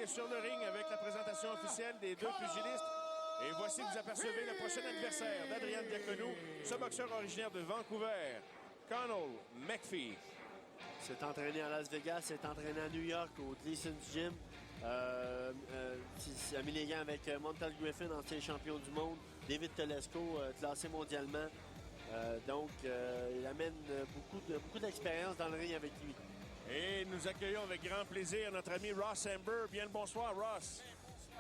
sur le ring avec la présentation officielle des deux pugilistes. Et voici que vous apercevez le prochain adversaire d'Adrian Diacono, ce boxeur originaire de Vancouver, Conor McPhee. S'est entraîné à Las Vegas, s'est entraîné à New York au Gleason's Gym. A mis les gants avec Montel Griffin, ancien champion du monde, David Telesco, classé mondialement. Donc, il amène beaucoup d'expérience dans le ring avec lui. Et nous accueillons avec grand plaisir notre ami Ross Amber. Bien le bonsoir, Ross.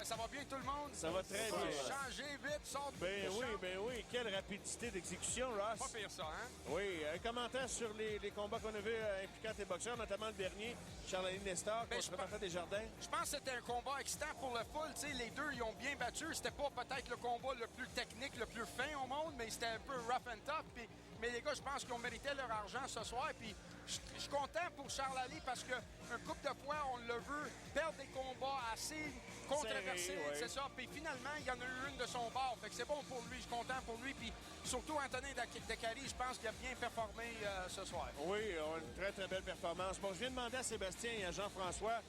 Ça va bien tout le monde? Ça va très bien. Changer vite, sort de Ben oui. Quelle rapidité d'exécution, Ross. Pas pire ça, hein? Oui. Un commentaire sur les combats qu'on a vus impliquant tes boxeurs, notamment le dernier, Charles-Aline Nestor contre Martin Desjardins. Je pense que c'était un combat excitant pour le full. T'sais, les deux, ils ont bien battu. C'était pas peut-être le combat le plus technique, le plus fin au monde, mais c'était un peu rough and tough. Mais les gars, je pense qu'ils ont mérité leur argent ce soir. Puis je suis content pour Charles Ali parce qu'un couple de fois, on l'a vu perdre des combats assez controversés, ouais. C'est ça. Puis finalement, il y en a eu une de son bord. Fait que c'est bon pour lui. Je suis content pour lui. Puis surtout, Anthony Decarie, je pense qu'il a bien performé ce soir. Oui, une très, très belle performance. Bon, je viens demander à Sébastien et à Jean-François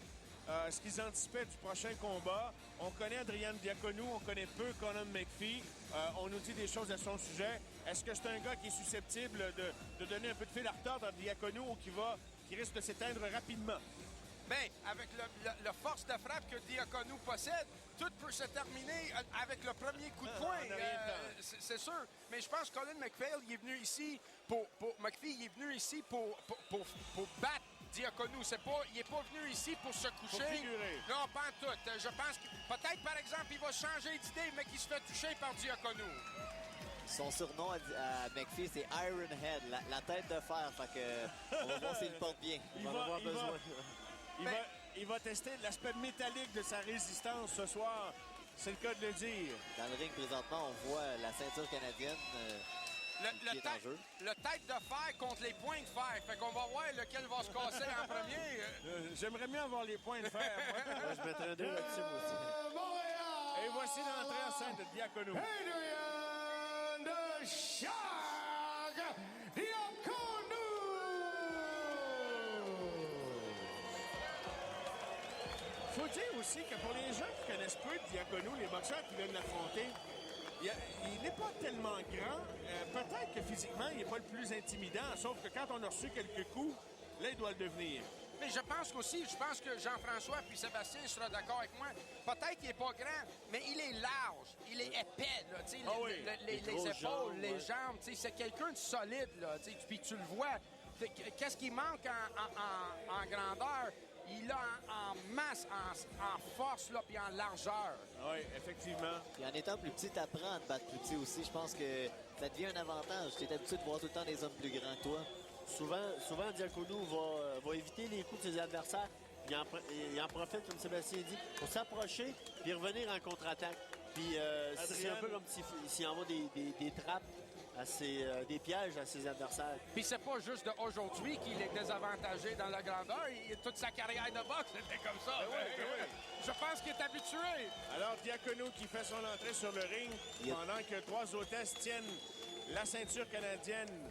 ce qu'ils anticipaient du prochain combat. On connaît Adrian Diacono, on connaît peu Conor McPhee. On nous dit des choses à son sujet. Est-ce que c'est un gars qui est susceptible de donner un peu de fil à retordre à Diacono ou qui risque de s'éteindre rapidement? Bien, avec le force de frappe que Diacono possède, tout peut se terminer avec le premier coup de poing. C'est sûr. Mais je pense que Colin McPhee, il est venu ici pour battre Diacono. Il n'est pas venu ici pour se coucher. Pour figurer. Non, pas en tout. Je pense que peut-être, par exemple, il va changer d'idée, mais qu'il se fait toucher par Diacono. Son surnom à McPhee, c'est Ironhead, la tête de fer. Fait que on va voir s'il le porte bien. Il va avoir besoin. Il va tester l'aspect métallique de sa résistance ce soir. C'est le cas de le dire. Dans le ring, présentement, on voit la ceinture canadienne qui est en jeu. Le tête de fer contre les points de fer. Fait qu'on va voir lequel va se casser en premier. J'aimerais mieux avoir les points de fer. Moi, je mettrais un 2 là-dessus, moi aussi. Et voici l'entrée en scène de Diacono. Adrian the Shark Diacono! Faut dire aussi que pour les gens qui connaissent peu de Diacono, les boxeurs qui viennent l'affronter, il n'est pas tellement grand. Peut-être que physiquement, il n'est pas le plus intimidant, sauf que quand on a reçu quelques coups, là, il doit le devenir. Mais je pense que Jean-François puis Sébastien sera d'accord avec moi. Peut-être qu'il n'est pas grand, mais il est large, il est épais, là, les épaules, jambes, les jambes. C'est quelqu'un de solide, là, puis tu le vois. Qu'est-ce qui manque en grandeur? Il a en masse, en force, là, puis en largeur. Oui, effectivement. Puis en étant plus petit, t'apprends à te battre plus petit aussi. Je pense que ça devient un avantage. Tu es habitué de voir tout le temps des hommes plus grands que toi. Souvent Diacono va éviter les coups de ses adversaires. Il en profite, comme Sébastien dit, pour s'approcher puis revenir en contre-attaque. Puis c'est un peu comme s'il envoie des trappes, des pièges à ses adversaires. Puis c'est pas juste d'aujourd'hui qu'il est désavantagé dans la grandeur. Toute sa carrière de boxe, c'était comme ça. Oui. Je pense qu'il est habitué. Alors, Diacono qui fait son entrée sur le ring pendant que trois hôtesses tiennent la ceinture canadienne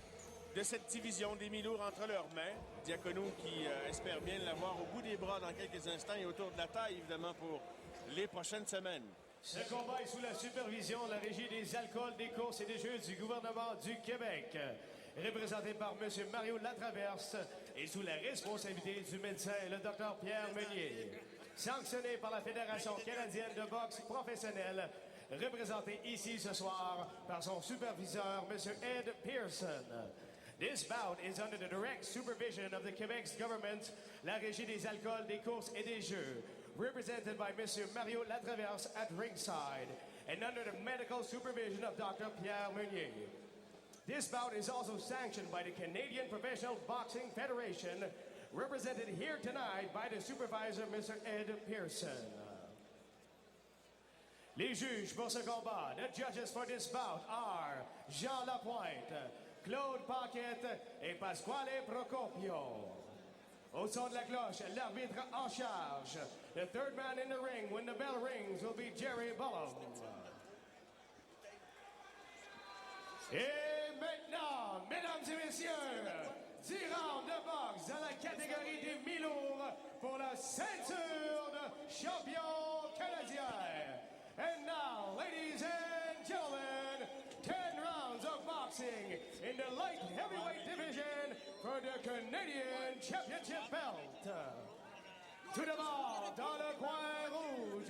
de cette division des mi-lourds entre leurs mains. Diacono qui espère bien l'avoir au bout des bras dans quelques instants et autour de la taille, évidemment, pour les prochaines semaines. Ce combat est sous la supervision de la Régie des alcools, des courses et des jeux du gouvernement du Québec. Représenté par M. Mario Latraverse et sous la responsabilité du médecin, le Dr Pierre Meunier. Sanctionné par la Fédération canadienne de boxe professionnelle, représenté ici ce soir par son superviseur, M. Ed Pearson. This bout is under the direct supervision of the Quebec's government, la Régie des alcools, des courses et des jeux, represented by Mr. Mario Latraverse at ringside, and under the medical supervision of Dr. Pierre Meunier. This bout is also sanctioned by the Canadian Professional Boxing Federation, represented here tonight by the supervisor, Mr. Ed Pearson. Les juges pour ce combat, the judges for this bout are Jean Lapointe, Claude Paquette et Pasquale Procopio. Au son de la cloche, l'arbitre en charge. The third man in the ring when the bell rings will be Jerry Bullum. Et maintenant, mesdames et messieurs, 10 rounds de boxe dans la catégorie des mi-lourds pour la ceinture de champion the Canadian Championship belt. To the ball, dans le coin rouge,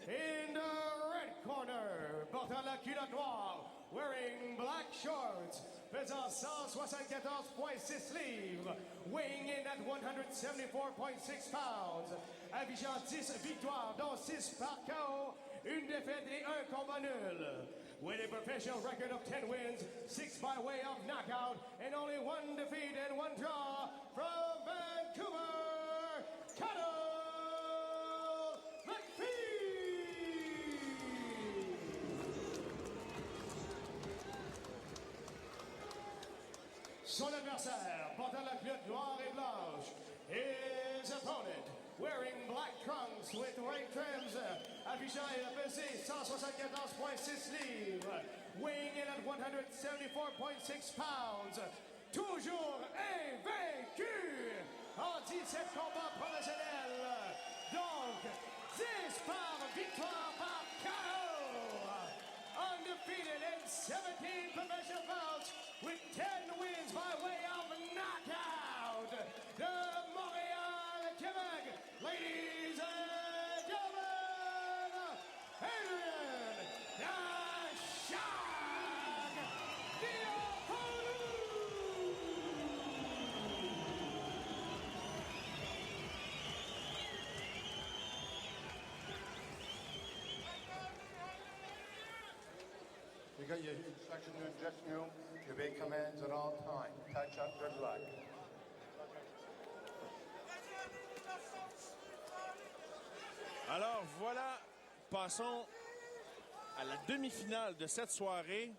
in the red corner, portant la culotte noire, wearing black shorts, pesant 174,6 livres, weighing in at 174,6 pounds, affichant 10 victoires, dont 6 par KO, une défaite et un combat nul. With a professional record of 10 wins, 6 by way of knockout, and only 1 defeat and 1 draw from Vancouver, Conor McPhee! Son adversaire, portant la culotte noire et blanche, his opponent, wearing black trunks with white trims, affichant et pesé 174,6 livres, weighing in at 174,6 pounds, toujours invaincu en 17 combats professionnels, donc 10 par victoire par KO, undefeated in 17 professional bouts with 10 wins by way of knockout, de Montréal, Québec, ladies and gentlemen, Adrian Nashak Diakonou! You got your section room, dressing room, you obey commands at all times. Touch up, good luck. Alors voilà, passons à la demi-finale de cette soirée.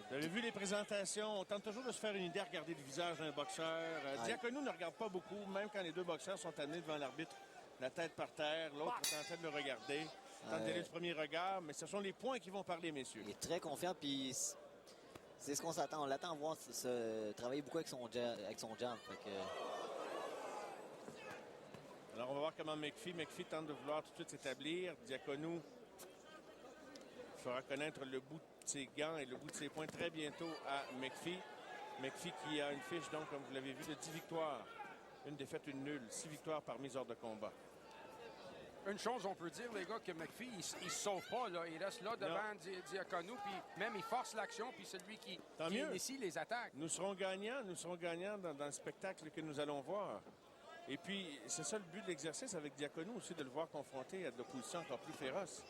Vous avez vu les présentations, on tente toujours de se faire une idée à regarder le visage d'un boxeur. Diakonou ne regarde pas beaucoup, même quand les deux boxeurs sont amenés devant l'arbitre, la tête par terre, l'autre est en train de le regarder. Tente d'aller du premier regard, mais ce sont les points qui vont parler, messieurs. Il est très confiant, puis c'est ce qu'on s'attend. On l'attend à voir travailler beaucoup avec son jab. Fait que... Alors, on va voir comment McPhee tente de vouloir tout de suite s'établir. Diakonou fera connaître le bout de ses gants et le bout de ses poings très bientôt à McPhee. McPhee qui a une fiche, donc, comme vous l'avez vu, de 10 victoires. Une défaite, une nulle. 6 victoires par mise hors de combat. Une chose, on peut dire, les gars, que McPhee, il se sauve pas. Là. Il reste là devant Diakonou, puis même il force l'action, puis celui qui initie les attaques. Nous serons gagnants dans le spectacle que nous allons voir. Et puis, c'est ça le but de l'exercice avec Diakonou aussi, de le voir confronté à de l'opposition encore plus féroce.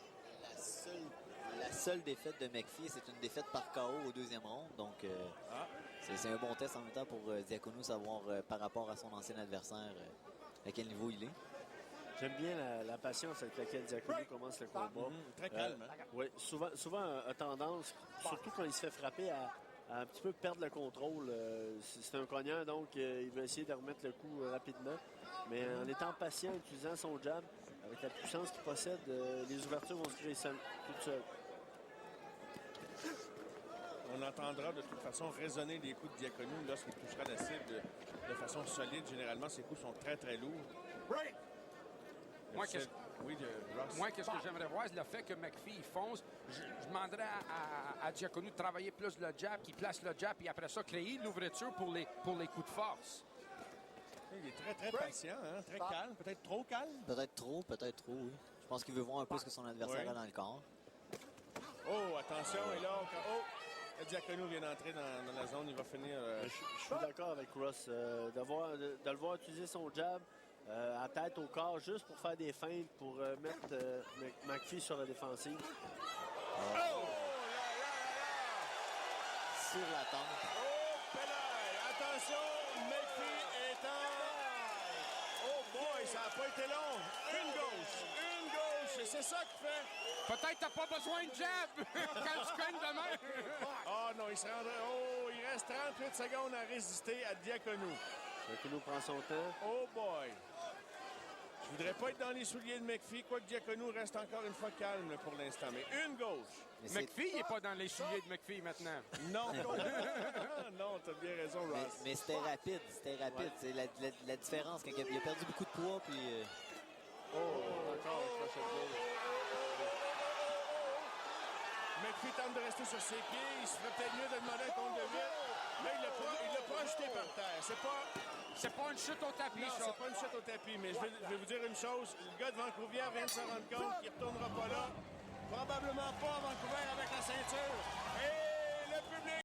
La seule défaite de McPhee, c'est une défaite par KO au deuxième round. Donc, c'est un bon test en même temps pour Diakonou, savoir par rapport à son ancien adversaire à quel niveau il est. J'aime bien la patience avec laquelle Diakonou commence le combat. Très calme. Oui, souvent a tendance, surtout quand il se fait frapper, à un petit peu perdre le contrôle. C'est un cognant, donc il va essayer de remettre le coup rapidement. Mais en étant patient, utilisant son jab, avec la puissance qu'il possède, les ouvertures vont se créer toutes seules. On entendra de toute façon résonner les coups de Diakonou lorsqu'il touchera la cible de façon solide. Généralement, ses coups sont très, très lourds. Moi, qu'est-ce que j'aimerais voir, c'est le fait que McPhee fonce. Je demanderais à Diakonou de travailler plus le jab, qu'il place le jab, et après ça, créer l'ouverture pour les coups de force. Il est très, très patient, hein? Très calme. Peut-être trop calme? Peut-être trop, oui. Je pense qu'il veut voir un peu ce que son adversaire a dans le corps. Oh, attention, et là, Diakonou vient d'entrer dans la zone, il va finir... Je suis d'accord avec Ross. De le voir utiliser son jab à tête au corps juste pour faire des feintes, pour mettre McPhee sur la défensive. Sur la tente. Oh, pénal! Attention, McPhee est en... Oh boy, ça n'a pas été long. Une gauche, et c'est ça qu'il fait. Peut-être t'as pas besoin de jab quand tu cognes de main. Ah non, il reste 38 secondes à résister à Diakonou. Diakonou prend son temps. Oh boy! Je voudrais pas être dans les souliers de McPhee, quoique Diakonou reste encore une fois calme pour l'instant. Mais une gauche. McPhee n'est pas dans les souliers de McPhee maintenant. Non, non, t'as bien raison, Ross. Mais c'était rapide. Ouais. C'est la différence quand il a perdu beaucoup de poids. Puis, McPhee tente de de rester sur ses pieds. Il se ferait peut-être mieux de demander un compte de 8. Là, il l'a pas ajouté par terre. C'est pas une chute au tapis, Non, ça. c'est pas une chute au tapis, mais je vais vous dire une chose. Le gars de Vancouver vient de se rendre compte qu'il ne retournera pas là. Probablement pas à Vancouver avec la ceinture. Et le public